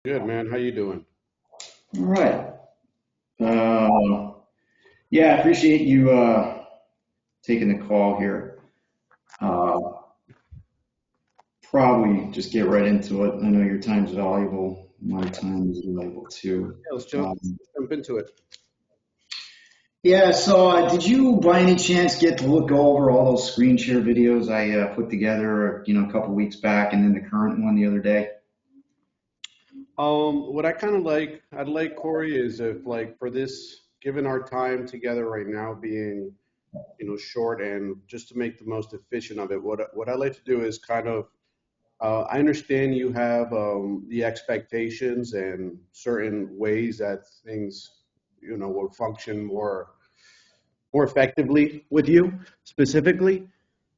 Good, man. How you doing? All right. Yeah, I appreciate you taking the call here. Uh, Probably just get right into it. I know your time's valuable. My time is valuable too. Yeah, let's Um, jump into it. yeah, so did you by any chance get to look over all those screen share videos I put together, a couple weeks back and then the current one the other day? What I kind of like, I'd like Corey is if like for this, given our time together right now being, short and just to make the most efficient of it, what I like to do is kind of, I understand you have the expectations and certain ways that things, will function more effectively with you specifically.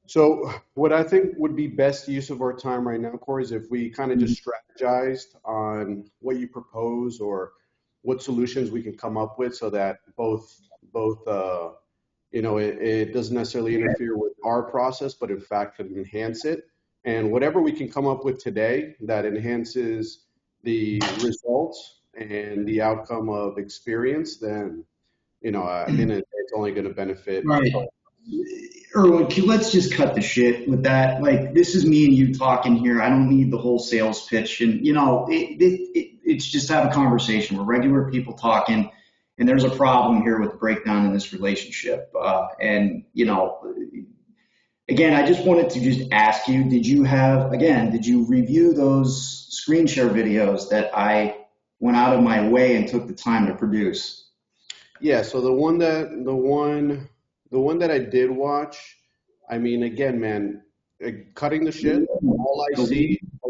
So what I think would be best use of our time right now, Corey, is if we kind of just strategized on what you propose or what solutions we can come up with so that it doesn't necessarily interfere with our process, but in fact can enhance it. And whatever we can come up with today that enhances the results and the outcome of experience, then, at the end of the day, it's only going to benefit. Right. Irwin, let's just cut the shit with that. Like, this is me and you talking here. I don't need the whole sales pitch. And, it's just have a conversation. We're regular people talking, and there's a problem here with the breakdown in this relationship. Again, I just wanted to just ask you, did you review those screen share videos that I went out of my way and took the time to produce? Yeah, so the one that I did watch, I mean, again, man, cutting the shit. All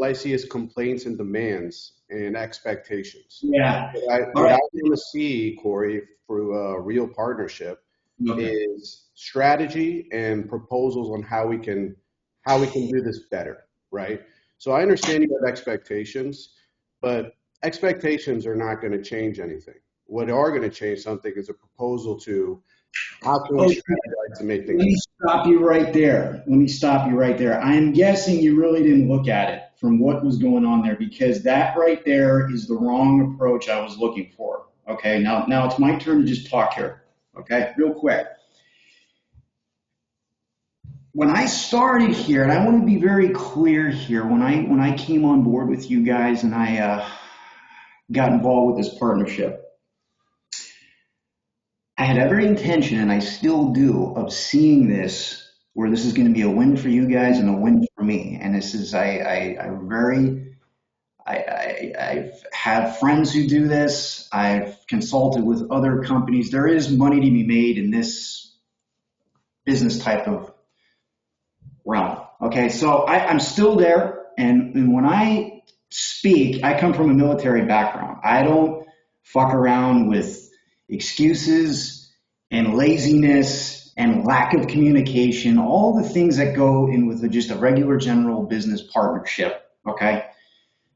I see is complaints and demands and expectations. Yeah. All What I right. want to see, Corey, through a real partnership, Okay. is strategy and proposals on how we can do this better, right? So I understand you have expectations, but expectations are not going to change anything. What are going to change something is a proposal to how can we Okay. strategize to make Let things me stop you right there. I am guessing you really didn't look at it from what was going on there because that right there is the wrong approach I was looking for. Okay, now it's my turn to just talk here. Okay, real quick. When I started here, and I want to be very clear here, when I came on board with you guys and I got involved with this partnership, I had every intention, and I still do, of seeing this where this is going to be a win for you guys and a win for me. And this is, I've had friends who do this. I've consulted with other companies. There is money to be made in this business type of realm. Okay, so I'm still there. And when I speak, I come from a military background. I don't fuck around with excuses and laziness and lack of communication, all the things that go in with just a regular general business partnership. Okay.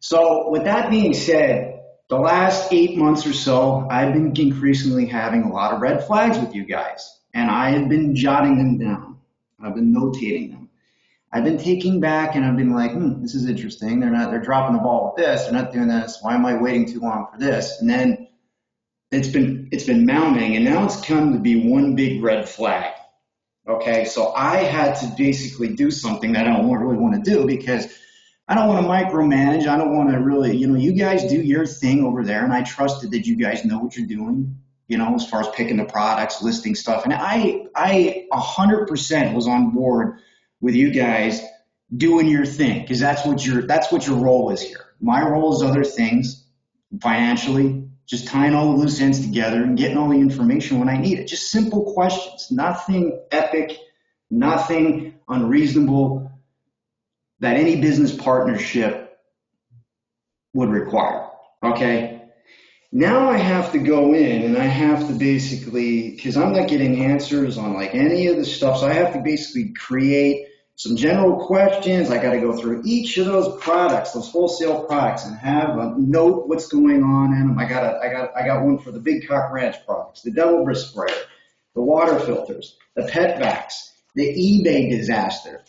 So with that being said, the last 8 months or so, I've been increasingly having a lot of red flags with you guys, and I have been jotting them down. I've been notating them. I've been taking back and I've been like, this is interesting. They're dropping the ball with this. They're not doing this. Why am I waiting too long for this? And then it's been mounting, and now it's come to be one big red flag. Okay, so I had to basically do something that I don't really want to do because I don't want to micromanage. I don't want to really, you guys do your thing over there, and I trusted that you guys know what you're doing, as far as picking the products, listing stuff. And I 100% was on board with you guys doing your thing because that's what your role is here. My role is other things, financially, just tying all the loose ends together and getting all the information when I need it. Just simple questions, nothing epic, nothing unreasonable that any business partnership would require. Okay. Now I have to go in and I have to basically, because I'm not getting answers on like any of the stuff, so I have to basically create some general questions. I got to go through each of those products, those wholesale products, and have a note what's going on in them. I got one for the Big Cock Ranch products, the Devil Brisk sprayer, the water filters, the pet vacs, the eBay disaster,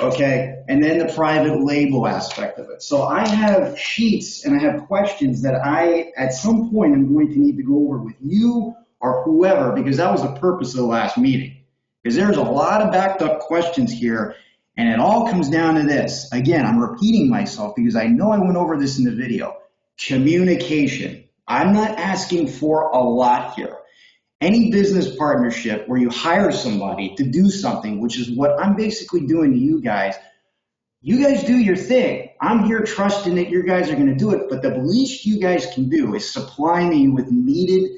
Okay, and then the private label aspect of it. So I have sheets and I have questions that I, at some point, am going to need to go over with you or whoever, because that was the purpose of the last meeting. Because there's a lot of backed up questions here, and it all comes down to this. Again, I'm repeating myself because I know I went over this in the video. Communication. I'm not asking for a lot here. Any business partnership where you hire somebody to do something, which is what I'm basically doing to you guys do your thing. I'm here trusting that you guys are going to do it, but the least you guys can do is supply me with needed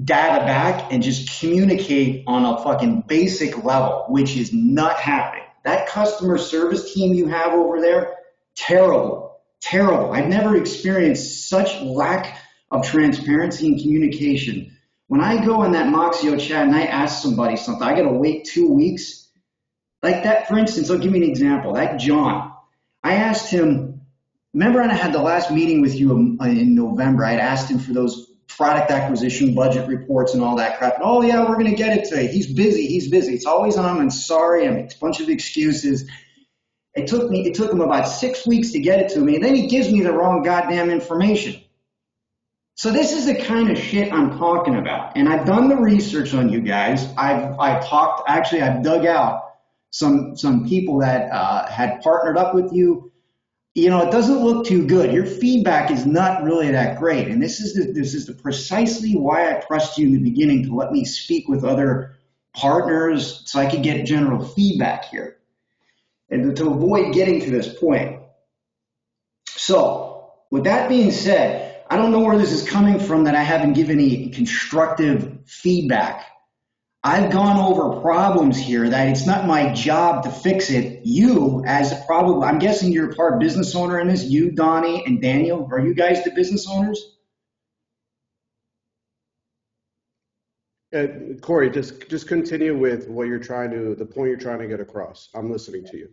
data back and just communicate on a fucking basic level, which is not happening. That customer service team you have over there, terrible, terrible. I've never experienced such lack of transparency and communication. When I go in that Moxio chat and I ask somebody something, I gotta wait 2 weeks. Like that, for instance, I'll give you an example. That John, I asked him, remember when I had the last meeting with you in November, I had asked him for those product acquisition budget reports and all that crap. And, oh yeah, we're gonna get it today. He's busy. It's always on. I'm sorry. I make a bunch of excuses. It took him about 6 weeks to get it to me, and then he gives me the wrong goddamn information. So this is the kind of shit I'm talking about. And I've done the research on you guys. I've dug out some people that had partnered up with you. You know, it doesn't look too good. Your feedback is not really that great. And this is precisely why I pressed you in the beginning to let me speak with other partners so I could get general feedback here and to avoid getting to this point. So with that being said, I don't know where this is coming from that I haven't given any constructive feedback. I've gone over problems here that it's not my job to fix it. You, as probably, I'm guessing you're a part business owner in this, you, Donny, and Daniel. Are you guys the business owners? Corey, just continue with the point you're trying to get across. I'm listening to you.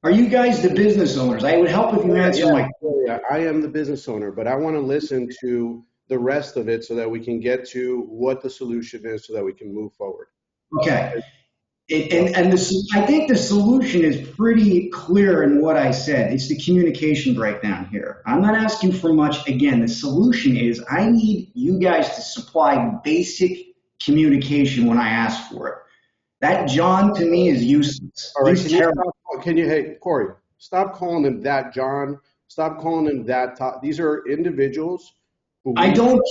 Are you guys the business owners? I would help if you answer my question. Yeah, I am the business owner, but I want to listen to the rest of it so that we can get to what the solution is so that we can move forward. Okay. I think the solution is pretty clear in what I said. It's the communication breakdown here. I'm not asking for much. Again, the solution is I need you guys to supply basic communication when I ask for it. That John to me is useless. All right, hey, Corey, stop calling him that John. Stop calling him that. These are individuals. I'm telling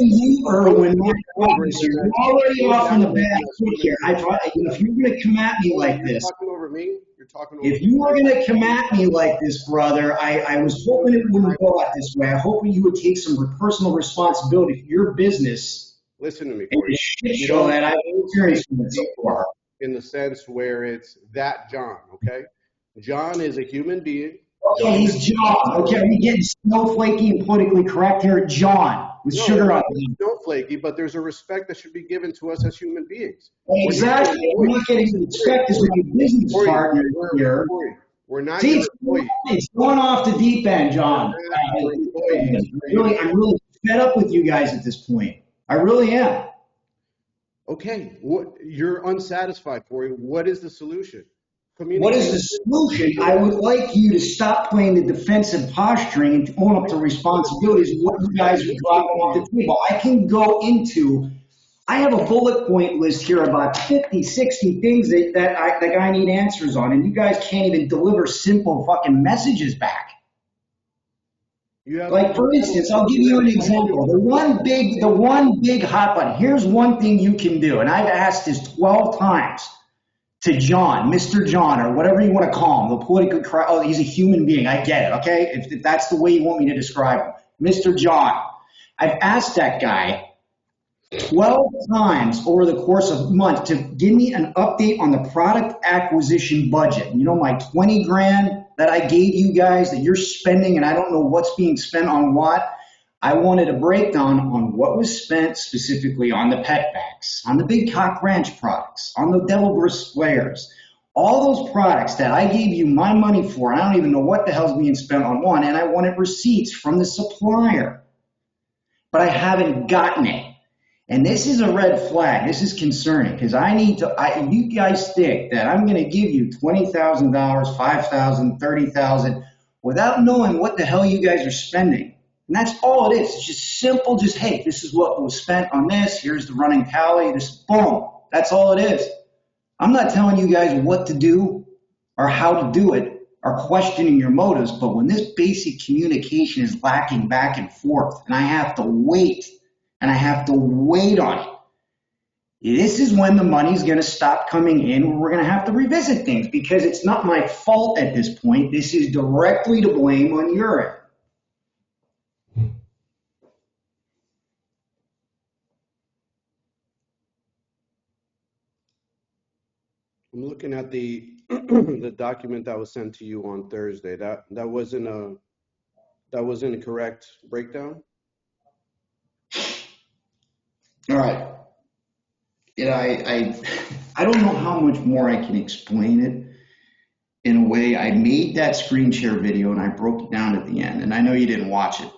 you, Irwin, you're already off in the back foot here. If you're going to come at me like this, you're talking over me. If you were going to come at me like this, brother, I was hoping it wouldn't go out this way. I hope you would take some personal responsibility for your business. Listen to me, Corey. Shit show that I've experienced so far. In the sense where it's that John, okay? John is a human being. Okay, he's John. Okay, are we getting snowflakey and politically correct here? John, with sugar on it. Snowflakey, but there's a respect that should be given to us as human beings. Exactly. We're not getting respect as a business partner here. We're not. See, it's going off the deep end, John. I'm really fed up with you guys at this point. I really am. Okay, you're unsatisfied, Corey. What is the solution? What is the solution? I would like you to stop playing the defensive posturing and own up to responsibilities of what you guys are dropping off the table. I have a bullet point list here about 50, 60 things that I need answers on, and you guys can't even deliver simple fucking messages back. Like, for instance, I'll give you an example. The one big hot button. Here's one thing you can do, and I've asked this 12 times to John, Mr. John, or whatever you want to call him, the politically correct. Oh, he's a human being. I get it, okay? If that's the way you want me to describe him. Mr. John. I've asked that guy 12 times over the course of months to give me an update on the product acquisition budget. You know, my 20 grand that I gave you guys that you're spending, and I don't know what's being spent on what. I wanted a breakdown on what was spent specifically on the pet bags, on the Big Cock Ranch products, on the Devil Burst flares, all those products that I gave you my money for. I don't even know what the hell's being spent on one, and I wanted receipts from the supplier, but I haven't gotten it. And this is a red flag. This is concerning because you guys think that I'm going to give you $20,000, $5,000, $30,000 without knowing what the hell you guys are spending. And that's all it is. It's just simple. Just, hey, this is what was spent on this. Here's the running tally. This, boom. That's all it is. I'm not telling you guys what to do or how to do it or questioning your motives. But when this basic communication is lacking back and forth and I have to wait on it. This is when the money's going to stop coming in. We're going to have to revisit things because it's not my fault at this point. This is directly to blame on your end. I'm looking at the the document that was sent to you on Thursday. That wasn't a correct breakdown. All right. I don't know how much more I can explain it in a way. I made that screen share video and I broke it down at the end, and I know you didn't watch it.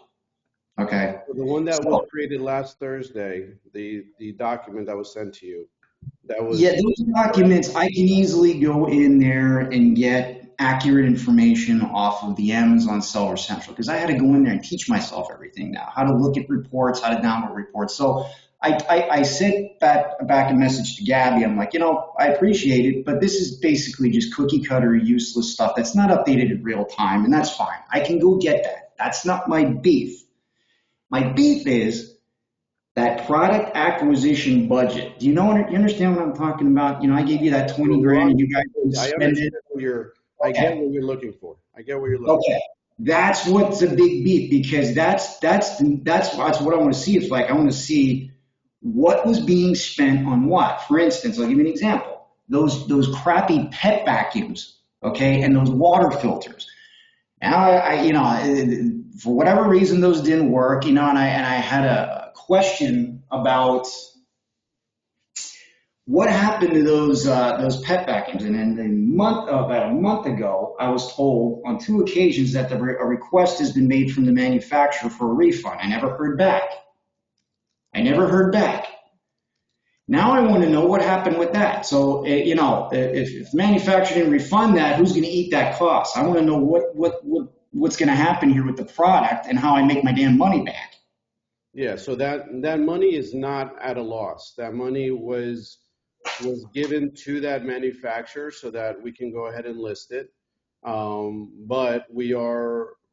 Okay. So the one that was created last Thursday, the document that was sent to you, that was. Yeah, those documents, I can easily go in there and get accurate information off of the Amazon Seller Central because I had to go in there and teach myself everything now, how to look at reports, how to download reports. So I sent back a message to Gabby. I'm like, I appreciate it, but this is basically just cookie cutter, useless stuff that's not updated in real time, and that's fine. I can go get that. That's not my beef. My beef is that product acquisition budget. Do you understand what I'm talking about? I gave you that 20 grand and you guys spend it. I get what you're looking for. Okay. That's what's a big beef because that's what I want to see. It's like I want to see what was being spent on what. For instance, I'll give you an example. Those crappy pet vacuums, okay, and those water filters. Now for whatever reason those didn't work, and I had a question about what happened to those pet vacuums. And in about a month ago, I was told on 2 occasions that a request has been made from the manufacturer for a refund. I never heard back. Now I want to know what happened with that. So, if the manufacturer didn't refund that, who's going to eat that cost? I want to know what's going to happen here with the product and how I make my damn money back. Yeah, so that money is not at a loss. That money was given to that manufacturer so that we can go ahead and list it. But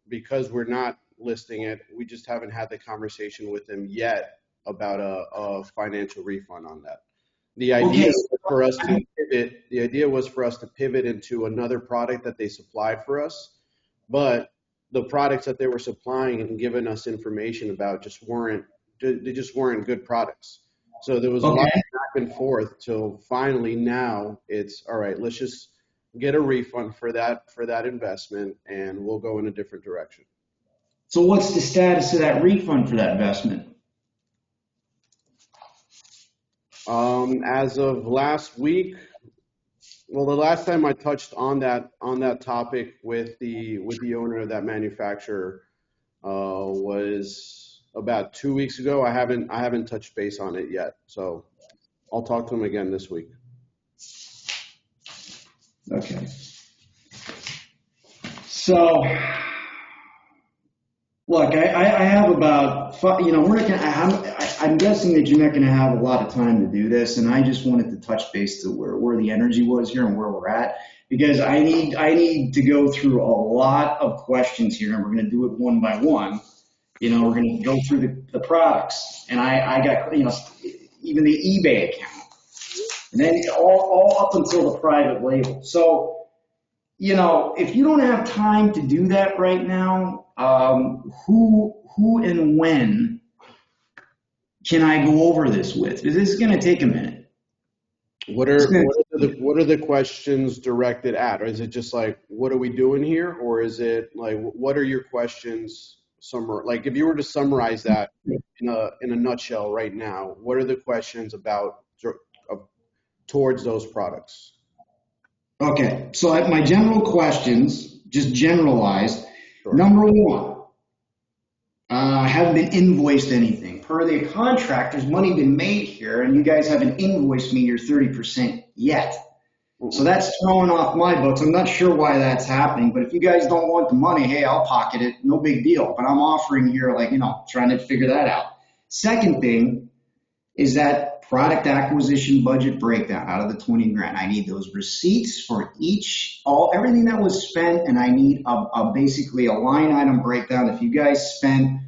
because we're not listing it, we just haven't had the conversation with them yet about a financial refund on that. The idea was for us to pivot into another product that they supplied for us, but the products that they were supplying and giving us information about just weren't good products. So there was a lot of back and forth till finally now it's all right, let's just get a refund for that investment and we'll go in a different direction. So what's the status of that refund for that investment? As of last week, well, the last time I touched on that topic with the owner of that manufacturer was about 2 weeks ago. I haven't touched base on it yet, so I'll talk to him again this week. Okay. So, look, I have about I'm guessing that you're not going to have a lot of time to do this, and I just wanted to touch base to where the energy was here and where we're at, because I need to go through a lot of questions here, and we're going to do it one by one. We're going to go through the products, and I got even the eBay account, and then all up until the private label. So, if you don't have time to do that right now, who and when can I go over this with? Because this is going to take a minute. What are the questions directed at? Or is it just like, what are we doing here? Or is it like, what are your questions? Like, if you were to summarize that in a nutshell right now, what are the questions about towards those products? Okay, so my general questions, just generalized. Sure. Number one, I haven't been invoiced anything. per the contract, there's money been made here, and you guys haven't invoiced me your 30% yet. So that's throwing off my books. I'm not sure why that's happening, but if you guys don't want the money, hey, I'll pocket it. No big deal. But I'm offering here, like, trying to figure that out. Second thing is that product acquisition budget breakdown out of the 20 grand. I need those receipts for everything that was spent, and I need basically a line item breakdown. If you guys spent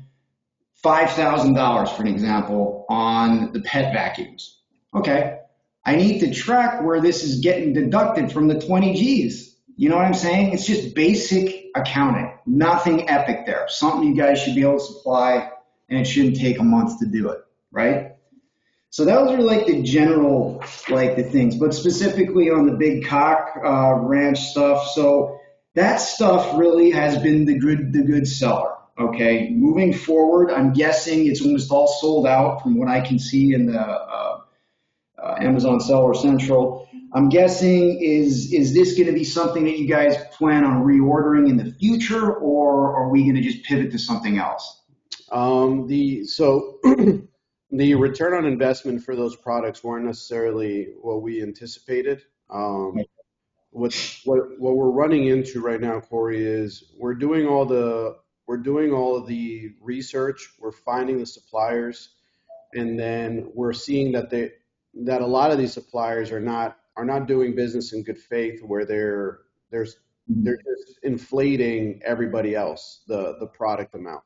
$5,000, for an example, on the pet vacuums, okay, I need to track where this is getting deducted from the 20 G's. You know what I'm saying? It's just basic accounting, nothing epic there. Something you guys should be able to supply, and it shouldn't take a month to do it, right? So those are like the general, like the things, but specifically on the big cock ranch stuff. So that stuff really has been the good seller. Okay, moving forward, I'm guessing it's almost all sold out from what I can see in the Amazon Seller Central. I'm guessing is this going to be something that you guys plan on reordering in the future, or are we going to just pivot to something else? The return on investment for those products weren't necessarily what we anticipated. What we're running into right now, Corey, is we're doing all of the research, we're finding the suppliers, and then we're seeing that a lot of these suppliers are not doing business in good faith, where they're just inflating everybody else, the product amount.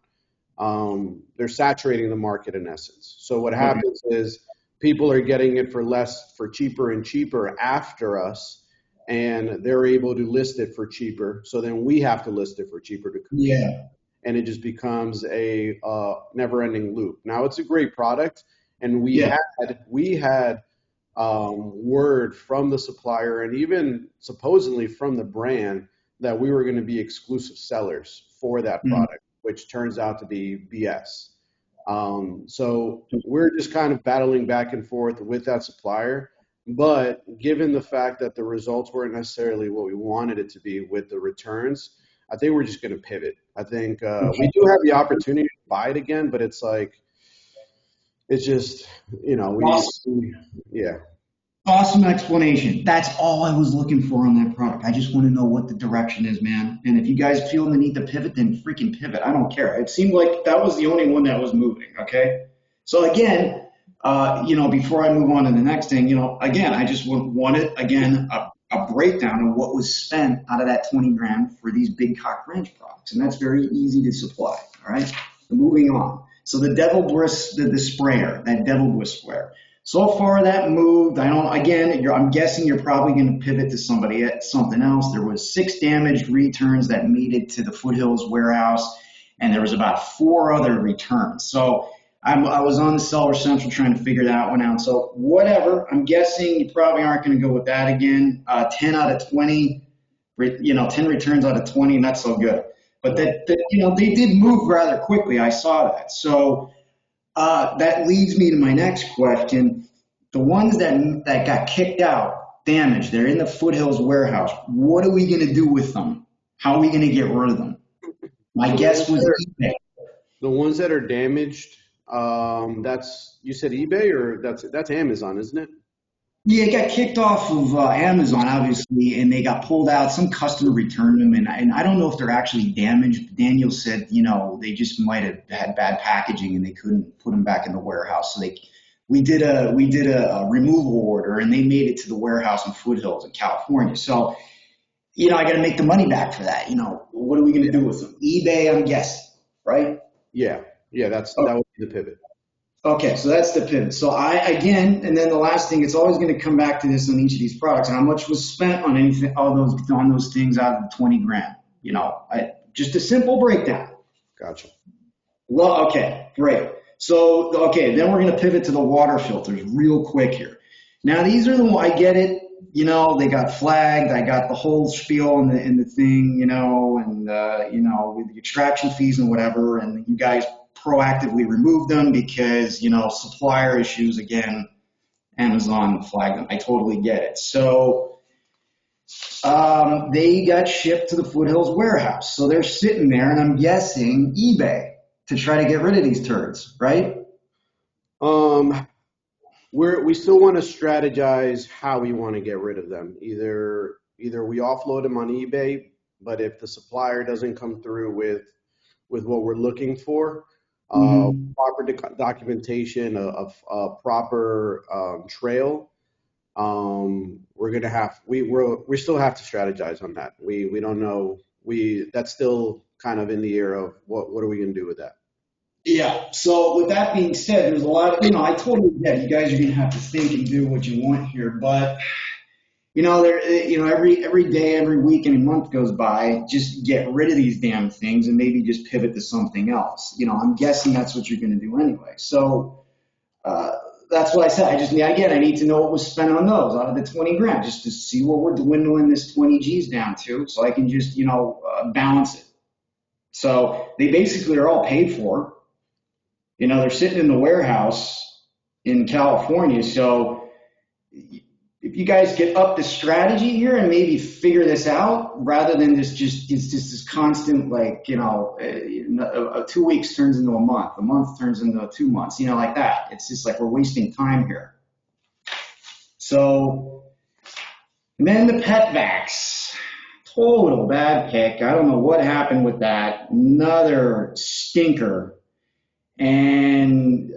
They're saturating the market in essence. So what happens is people are getting it for cheaper and cheaper after us, and they're able to list it for cheaper. So then we have to list it for cheaper to compete. Yeah. And it just becomes a never-ending loop. Now it's a great product, and we had word from the supplier and even supposedly from the brand that we were going to be exclusive sellers for that product, which turns out to be BS. So we're just kind of battling back and forth with that supplier. But given the fact that the results weren't necessarily what we wanted it to be with the returns, I think we're just going to pivot. I think we do have the opportunity to buy it again, but it's just, yeah. Awesome explanation. That's all I was looking for on that product. I just want to know what the direction is, man. And if you guys feel the need to pivot, then freaking pivot. I don't care. It seemed like that was the only one that was moving, okay? So again, before I move on to the next thing, again, I just wanted, again, a breakdown of what was spent out of that 20 grand for these big cock ranch products. And that's very easy to supply, all right? So moving on. So the Devil Bliss, the sprayer, that Devil Bliss sprayer. So far that moved. I'm guessing you're probably going to pivot to something else. There was 6 damaged returns that made it to the Foothills warehouse, and there was about 4 other returns. So I was on the Seller Central trying to figure that one out. So whatever, I'm guessing you probably aren't going to go with that again. 10 out of 20, 10 returns out of 20, not so good. But they did move rather quickly. I saw that. So that leads me to my next question. The ones that got kicked out, damaged, they're in the Foothills warehouse. What are we going to do with them? How are we going to get rid of them? My guess was eBay. The ones that are damaged, you said eBay, or that's Amazon, isn't it? Yeah, it got kicked off of Amazon, obviously, and they got pulled out. Some customer returned them, and I don't know if they're actually damaged. Daniel said, they just might have had bad packaging and they couldn't put them back in the warehouse. So we did a removal order, and they made it to the warehouse in Foothills in California. So, I got to make the money back for that. What are we going to do with them? eBay, I'm guessing, right? Yeah, that would be the pivot. Okay, so that's the pivot. So and then the last thing, it's always going to come back to this on each of these products. How much was spent on on those things out of the 20 grand? Just a simple breakdown. Gotcha. Well, okay, great. So, then we're going to pivot to the water filters real quick here. Now, these are I get it. They got flagged. I got the whole spiel in the thing, with the extraction fees and whatever, and you guys proactively remove them because, supplier issues, again, Amazon flagged them. I totally get it. So they got shipped to the Foothills warehouse. So they're sitting there, and I'm guessing eBay to try to get rid of these turds, right? Um, we still want to strategize how we want to get rid of them. Either we offload them on eBay, but if the supplier doesn't come through with what we're looking for, proper documentation, a proper trail, we're gonna have we still have to strategize on that. We don't know. That's still kind of in the air of what are we gonna do with that. Yeah. So with that being said, there's a lot of, I totally get it. You guys are going to have to think and do what you want here, but every day, every week, and a month goes by, just get rid of these damn things and maybe just pivot to something else. I'm guessing that's what you're going to do anyway. So that's what I said. I need to know what was spent on those out of the 20 grand, just to see where we're dwindling this 20 G's down to, so I can just, balance it. So they basically are all paid for. They're sitting in the warehouse in California. So if you guys get up the strategy here and maybe figure this out, rather than it's just this constant, 2 weeks turns into a month turns into 2 months, like that. It's just like we're wasting time here. So, and then the pet vax, total bad pick. I don't know what happened with that. Another stinker. And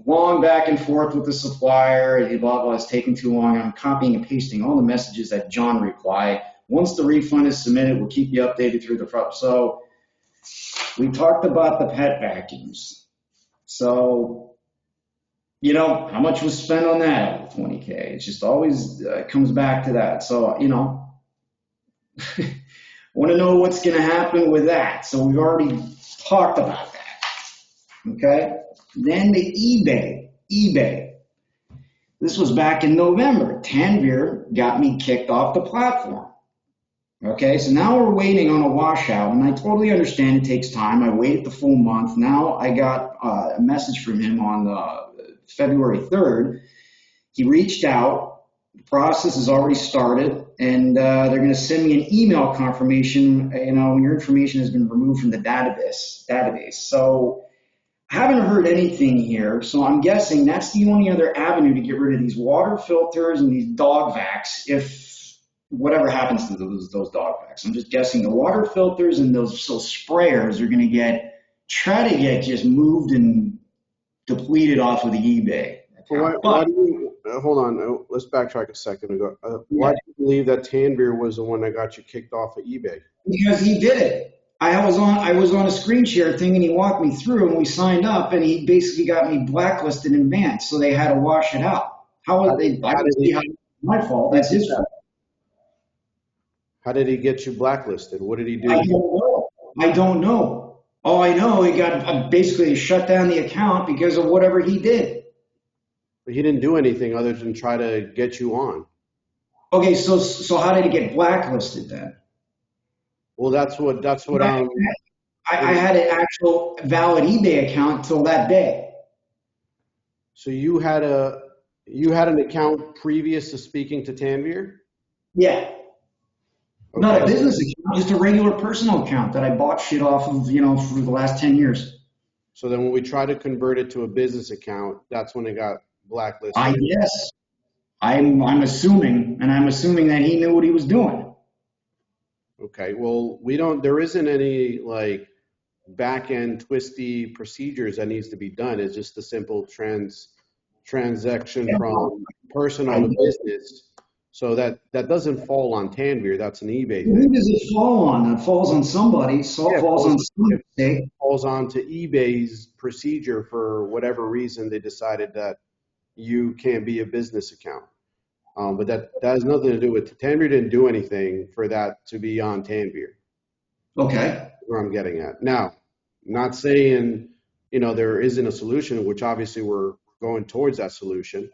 long back and forth with the supplier, blah, blah, it's taking too long. I'm copying and pasting all the messages that John replied. Once the refund is submitted, we'll keep you updated through the front. So we talked about the pet vacuums. So, how much was spent on that out of 20K? It just always comes back to that. So, want to know what's going to happen with that. So we've already talked about that. Okay, then the eBay. This was back in November. Tanvir got me kicked off the platform. Okay, so now we're waiting on a washout, and I totally understand it takes time. I waited the full month. Now I got a message from him on February 3rd. He reached out. The process has already started, and they're going to send me an email confirmation, when your information has been removed from the database. So I haven't heard anything here, so I'm guessing that's the only other avenue to get rid of these water filters and these dog vacs, if whatever happens to those dog vacs. I'm just guessing the water filters and those sprayers are going to try to get just moved and depleted off of the eBay. Why do you, hold on, let's backtrack a second ago. Why do you believe that Tanvir was the one that got you kicked off of eBay? Because he did it. I was on a screen share thing, and he walked me through, and we signed up, and he basically got me blacklisted in advance, so they had to wash it out. My fault. That's his fault. How did he get you blacklisted? What did he do? I don't know. All I know, he got basically shut down the account because of whatever he did. But he didn't do anything other than try to get you on. Okay, so how did he get blacklisted then? Well, that's what I had an actual valid eBay account till that day. So you had an account previous to speaking to Tanvir? Yeah. Okay. Not a business account, just a regular personal account that I bought shit off of, for the last 10 years. So then when we tried to convert it to a business account, that's when it got blacklisted. I guess. I'm assuming that he knew what he was doing. Okay, well, there isn't any back-end twisty procedures that needs to be done. It's just a simple transaction from personal to business. So that doesn't fall on Tanvir. That's an eBay thing. Who does it fall on? That falls on somebody. Falls on somebody. It falls on to eBay's procedure for whatever reason they decided that you can't be a business account. But that has nothing to do with Tanvir. Didn't do anything for that to be on Tanvir. Okay. Where I'm getting at now, not saying there isn't a solution, which obviously we're going towards that solution.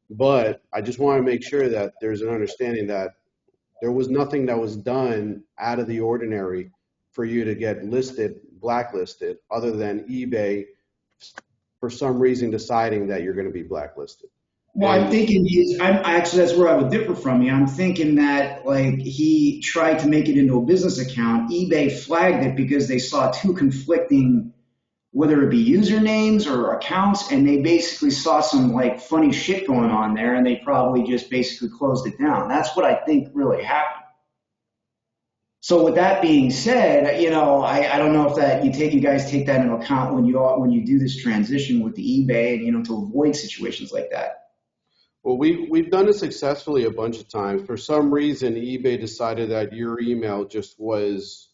But I just want to make sure that there's an understanding that there was nothing that was done out of the ordinary for you to get blacklisted, other than eBay for some reason deciding that you're going to be blacklisted. Well, I'm thinking actually that's where I would differ from you. I'm thinking that he tried to make it into a business account. eBay flagged it because they saw two conflicting whether it be usernames or accounts, and they basically saw some like funny shit going on there, and they probably just basically closed it down. That's what I think really happened. So with that being said, I don't know if that you guys take that into account when you do this transition with the eBay, and to avoid situations like that. Well, we've done it successfully a bunch of times. For some reason, eBay decided that your email just was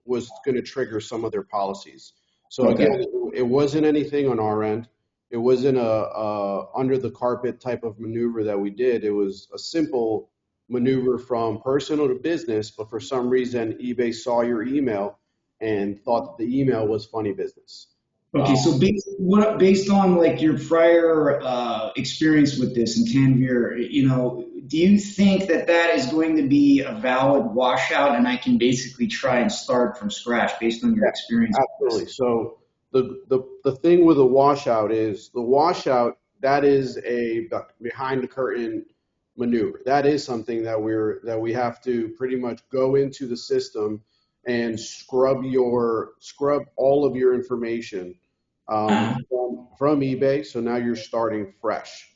was going to trigger some of their policies. So again, it wasn't anything on our end. It wasn't a under the carpet type of maneuver that we did. It was a simple maneuver from personal to business, but for some reason, eBay saw your email and thought that the email was funny business. Okay, so based on like your prior experience with this and Tanvir, do you think that is going to be a valid washout, and I can basically try and start from scratch based on your experience? Absolutely. So the thing with a washout is that is a behind the curtain maneuver. That is something that we have to pretty much go into the system and scrub all of your information from eBay. So now you're starting fresh.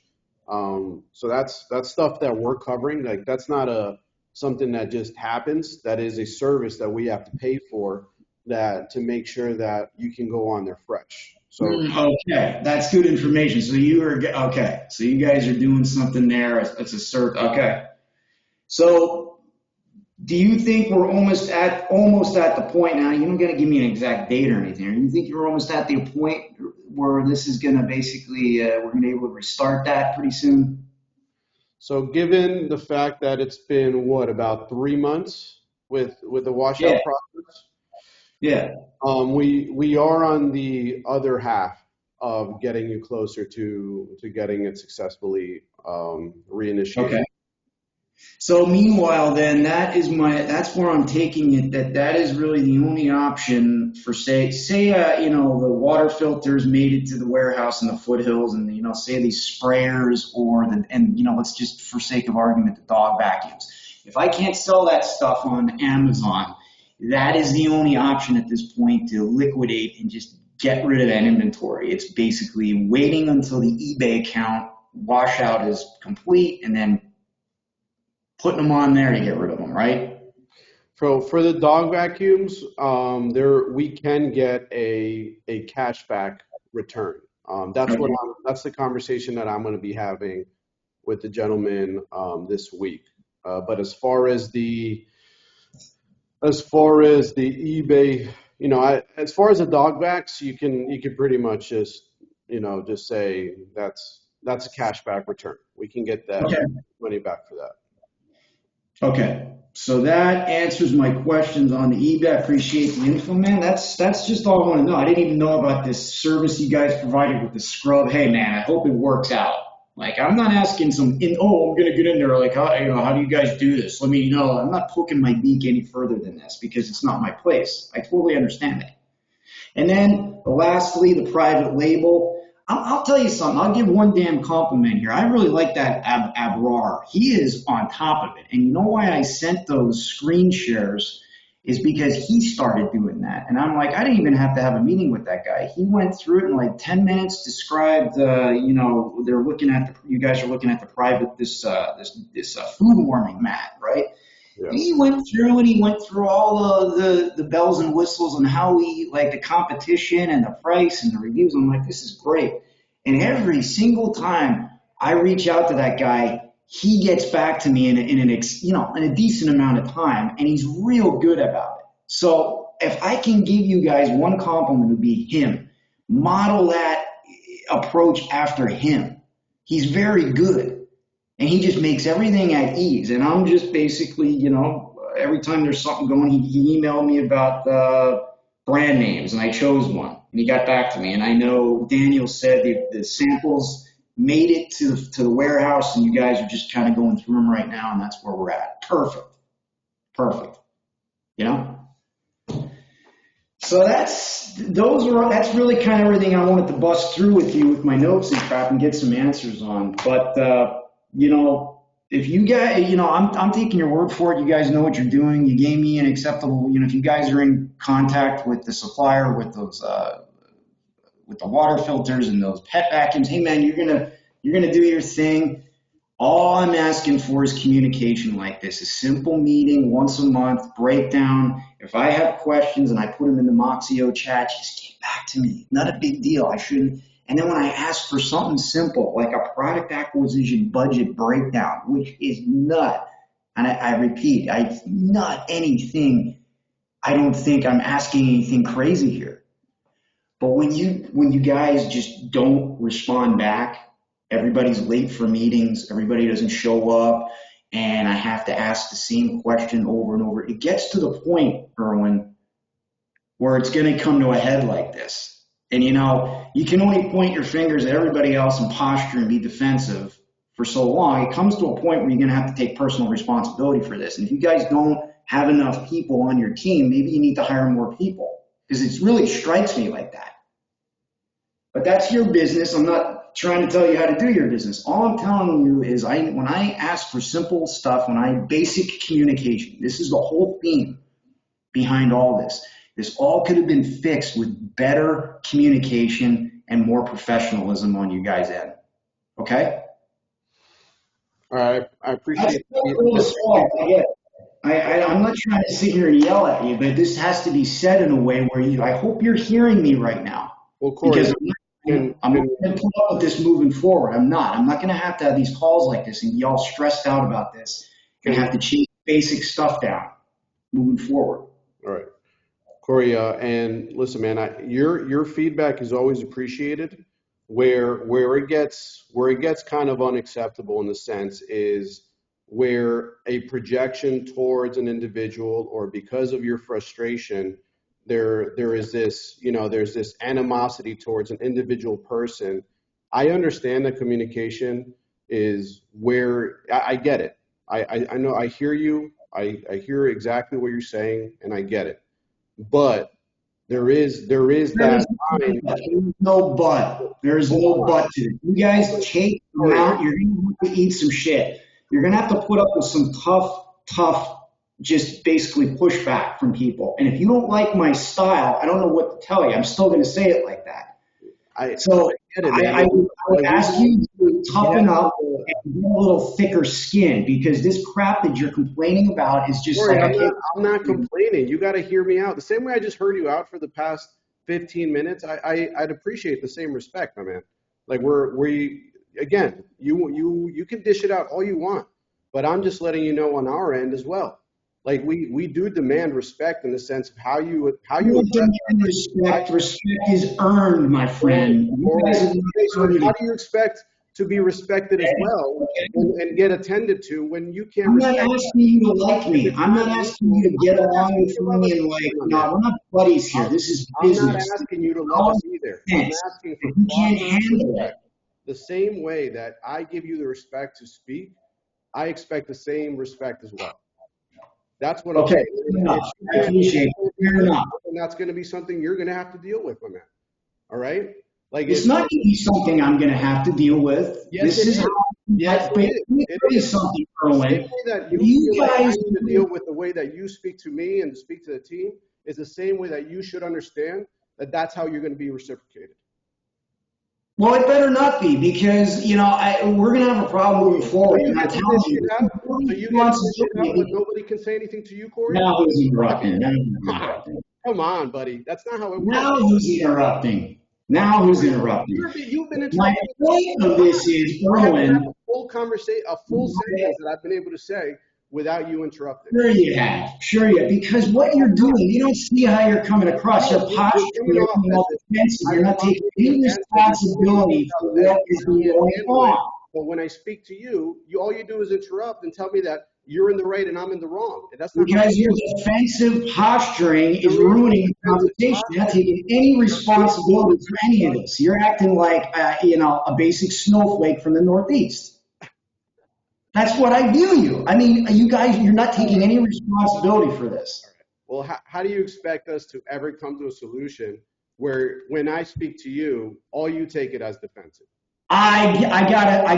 So that's stuff that we're covering. Like that's not something that just happens. That is a service that we have to pay for to make sure that you can go on there fresh. So okay, that's good information. So So you guys are doing something there. It's a cert. Okay. So do you think we're almost at the point now? You don't got to give me an exact date or anything. Do you think you're almost at the point where this is going to basically we're going to be able to restart that pretty soon? So given the fact that it's been about 3 months with the washout process. Yeah. We are on the other half of getting you closer to getting it successfully reinitiated. Okay. So meanwhile, then that's where I'm taking it. That is really the only option for say the water filters made it to the warehouse in the foothills, and say these sprayers let's just for sake of argument the dog vacuums. If I can't sell that stuff on Amazon, that is the only option at this point to liquidate and just get rid of that inventory. It's basically waiting until the eBay account washout is complete and then putting them on there to get rid of them, right? For the dog vacuums, we can get a cashback return. That's the conversation that I'm going to be having with the gentleman this week. But as far as the eBay, as far as the dog vacs, you can pretty much just say that's a cashback return. We can get that money back for that. Okay, so that answers my questions on the eBay. I appreciate the info, man. That's just all I want to know. I didn't even know about this service you guys provided with the scrub. Hey, man, I hope it works out. Like, I'm not asking I'm going to get in there. Like, how do you guys do this? Let me know. I'm not poking my beak any further than this because it's not my place. I totally understand that. And then lastly, the private label. I'll tell you something. I'll give one damn compliment here. I really like that Abrar. He is on top of it. And you know why I sent those screen shares is because he started doing that. And I'm like, I didn't even have to have a meeting with that guy. He went through it in like 10 minutes, described, you guys are looking at the private, this food warming mat, right? Yeah. He went through all the bells and whistles on how the competition and the price and the reviews. I'm like, this is great. And every single time I reach out to that guy, he gets back to me in a decent amount of time, and he's real good about it. So if I can give you guys one compliment, it would be him. Model that approach after him. He's very good. And he just makes everything at ease. And I'm just basically, every time there's something going, he emailed me about brand names, and I chose one. And he got back to me. And I know Daniel said the samples made it to the warehouse, and you guys are just kind of going through them right now, and that's where we're at. Perfect. So that's really kind of everything I wanted to bust through with you with my notes and crap and get some answers on. But if you guys, I'm taking your word for it. You guys know what you're doing. You gave me an acceptable, if you guys are in contact with the supplier, with those, with the water filters and those pet vacuums, hey man, you're gonna do your thing. All I'm asking for is communication like this, a simple meeting once a month, breakdown. If I have questions and I put them in the Moxio chat, just get back to me. Not a big deal. I shouldn't. And then when I ask for something simple, like a product acquisition budget breakdown, which is not, and I repeat, it's not anything, I don't think I'm asking anything crazy here. But when you guys just don't respond back, everybody's late for meetings, everybody doesn't show up, and I have to ask the same question over and over. It gets to the point, Irwin, where it's going to come to a head like this. And you can only point your fingers at everybody else and posture and be defensive for so long. It comes to a point where you're going to have to take personal responsibility for this. And if you guys don't have enough people on your team, maybe you need to hire more people. Because it really strikes me like that. But that's your business. I'm not trying to tell you how to do your business. All I'm telling you is when I ask for simple stuff, basic communication, this is the whole theme behind all this. This all could have been fixed with better communication and more professionalism on you guys' end. Okay? All right, I appreciate it. I'm not trying to sit here and yell at you, but this has to be said in a way where I hope you're hearing me right now. Well, Corey, because I'm not going to put up with this moving forward. I'm not going to have these calls like this and be all stressed out about this and have to change basic stuff down moving forward. All right. Corey, and listen, man, your feedback is always appreciated. Where it gets kind of unacceptable in the sense is where a projection towards an individual or because of your frustration, there is this, there's this animosity towards an individual person. I understand that communication is where I get it. I know, I hear you. I hear exactly what you're saying and I get it. But there is that line. There's no but. There's no but to it. You guys take them out. You're going to have to eat some shit. You're going to have to put up with some tough, just basically pushback from people. And if you don't like my style, I don't know what to tell you. I'm still going to say it like that. I would ask you to toughen up and get a little thicker skin because this crap that you're complaining about is just I'm not complaining. You got to hear me out. The same way I just heard you out for the past 15 minutes, I'd appreciate the same respect, my man. Like again, you can dish it out all you want, but I'm just letting you know on our end as well. Like we do demand respect in the sense of how you demand respect. Respect is earned, my friend. How do you expect to be respected as well and get attended to when you can't? I'm not asking you to like me. I'm not asking you to get along with me and no, we're not buddies here. This is business. I'm not asking you to love us either. I'm asking for you can't handle it. The same way that I give you the respect to speak, I expect the same respect as well. That's what okay. I appreciate it. Fair enough. And that's going to be something you're going to have to deal with, my man. All right? Like it's not going to be something I'm going to have to deal with. Yes, this is how. Yes, it is something, Irwin. That you guys need to deal with the way that you speak to me and speak to the team is the same way that you should understand that that's how you're going to be reciprocated. Well, it better not be because, we're going to have a problem moving forward. So you but nobody can say anything to you, Corey? Now who's interrupting? Come on, buddy. That's not how it works. Now who's interrupting? You've been interrupting. My point of this is, Irwin. A full conversation, a full sentence that I've been able to say without you interrupting. Sure you have. Because what you're doing, you don't see how you're coming across. You're posturing, you're coming off defensive. You're not taking any responsibility for what is going on. But when I speak to you, all you do is interrupt and tell me that you're in the right and I'm in the wrong. And that's not because your defensive posturing is ruining the conversation. You're not taking any responsibility for any of this. You're acting like a basic snowflake from the Northeast. That's what I view you. I mean, you guys, you're not taking any responsibility for this. Well, how do you expect us to ever come to a solution where when I speak to you, all you take it as defensive? I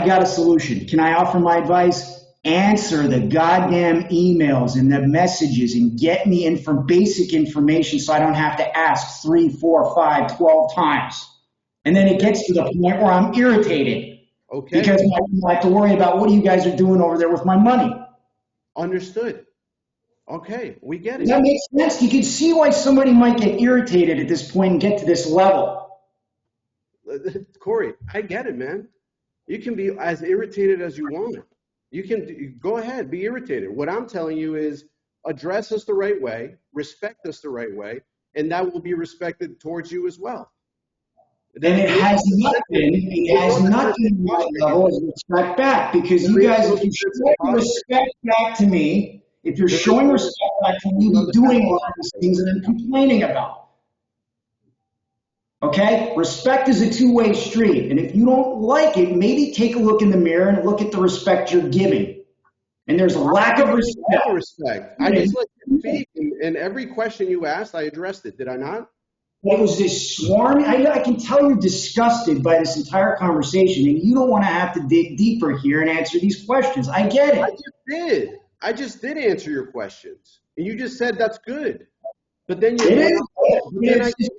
got a solution. Can I offer my advice? answer the goddamn emails and the messages and get me in from basic information so I don't have to ask 3, 4, 5, 12 times. And then it gets to the point where I'm irritated. Okay. Because I have to worry about what you guys are doing over there with my money. Understood. Okay, we get it. That makes sense. You can see why somebody might get irritated at this point and get to this level. Corey, I get it, man. You can be as irritated as you want. You can go ahead, be irritated. What I'm telling you is address us the right way, respect us the right way, and that will be respected towards you as well. And it has not been my level of respect back, because you guys, if you're showing respect back to me, if you're showing respect back to me, you're doing all of these things that I'm complaining about. Okay? Respect is a two-way street. And if you don't like it, maybe take a look in the mirror and look at the respect you're giving. And there's a lack of respect. I just let you speak, and every question you asked, I addressed it. Did I not? It was this swarm. I can tell you're disgusted by this entire conversation, and you don't want to have to dig deeper here and answer these questions. I get it. I just did answer your questions. And you just said that's good. But then I give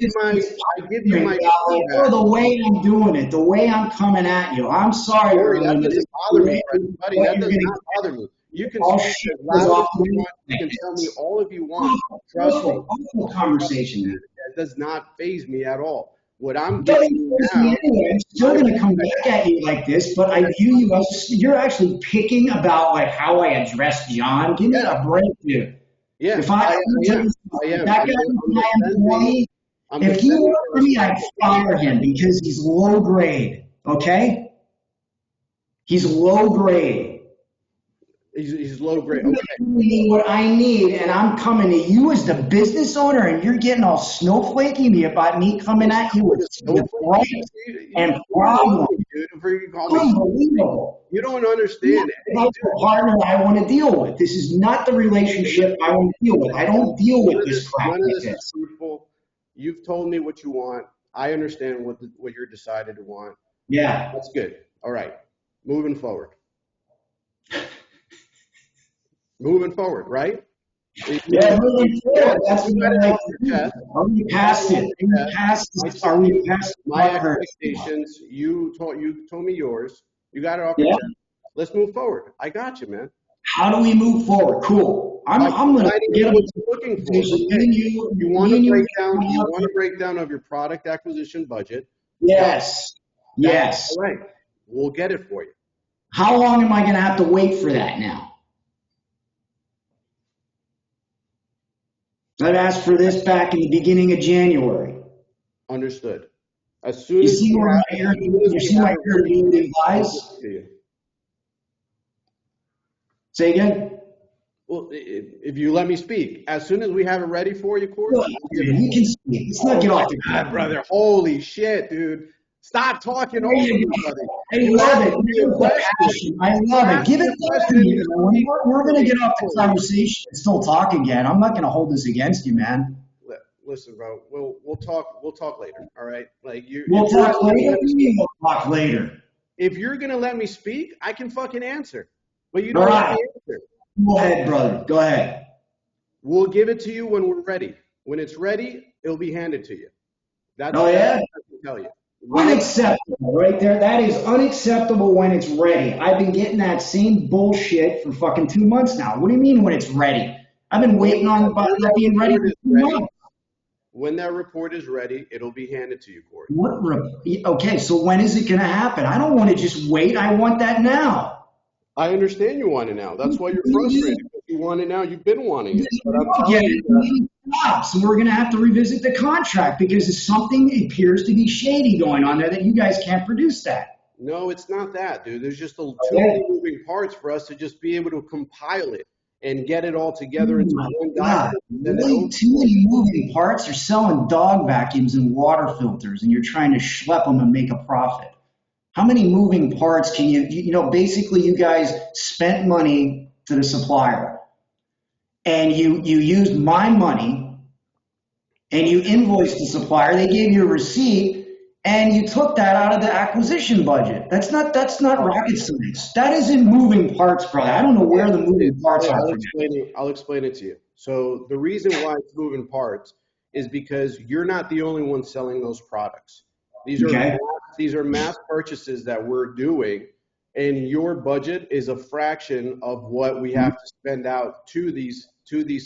you my feedback. The way I'm doing it, the way I'm coming at you. I'm sorry, Irwin, that doesn't bother me, buddy. That does not bother me. You can speak as loud as you want. You can tell me all if you want. Trust me. Conversation. That does not faze me at all. What I'm giving you now, I'm still going to come back at you like this, but I view you as you're actually picking about like how I address John. Give me a break, dude. Yeah, if I am. That guy was my employee. If he worked for me, I'd fire him because he's low grade. Okay? He's low grade. He's low grade. Okay. What I need, and I'm coming to you as the business owner, and you're getting all snowflakey about me coming at you with right and problem. Unbelievable. You don't understand. That's the partner I want to deal with. This is not the relationship I want to deal with. I don't deal with this crap. None of this is fruitful. You've told me what you want. I understand what you're decided to want. Yeah. That's good. All right. Moving forward. Moving forward, right? Yeah, moving forward. That's what I like to do. Are we past it? Are we past my expectations? You told me yours. You got it off your chest. Let's move forward. I got you, man. How do we move forward? Cool. I'm going to get what you're looking for. You want a breakdown of your product acquisition budget. Yes. Yes. All right. We'll get it for you. How long am I going to have to wait for that now? I've asked for this back in the beginning of January. Understood. As soon you as see where my irritability lies? Say again? Well, if you let me speak, as soon as we have it ready for you, Corey. You can speak. Let's not get off the ground, brother. Holy shit, dude. Stop talking over me, brother. I love it. I love it. Give it back to me. We're going to get off the conversation and still talk again. I'm not going to hold this against you, man. Listen, bro. We'll talk later. All right. We'll talk later. We'll talk later. If you're going to let me speak, I can fucking answer. But you don't let me answer. Go ahead, brother. Go ahead. We'll give it to you when we're ready. When it's ready, it'll be handed to you. That's what I can tell you. Unacceptable right there. That is unacceptable when it's ready. I've been getting that same bullshit for fucking 2 months now. What do you mean when it's ready? I've been waiting on that being ready for 2 months. When that report is ready, it'll be handed to you, Corey. Okay, so when is it going to happen? I don't want to just wait. I want that now. I understand you want it now. That's why you're frustrated. Because you want it now. You've been wanting it. But I'm telling you so we're going to have to revisit the contract because something appears to be shady going on there that you guys can't produce that. No, it's not that, dude. There's just too many moving parts for us to just be able to compile it and get it all together into one document. Way too many moving parts. You're selling dog vacuums and water filters, and you're trying to schlep them and make a profit. How many moving parts can basically you guys spent money to the supplier and you used my money and you invoiced the supplier. They gave you a receipt and you took that out of the acquisition budget. That's not rocket science. That isn't moving parts, brother. I don't know where the moving parts are for you. I'll explain it to you. So the reason why it's moving parts is because you're not the only one selling those products. These are Okay. these are mass purchases that we're doing, and your budget is a fraction of what we have to spend out to these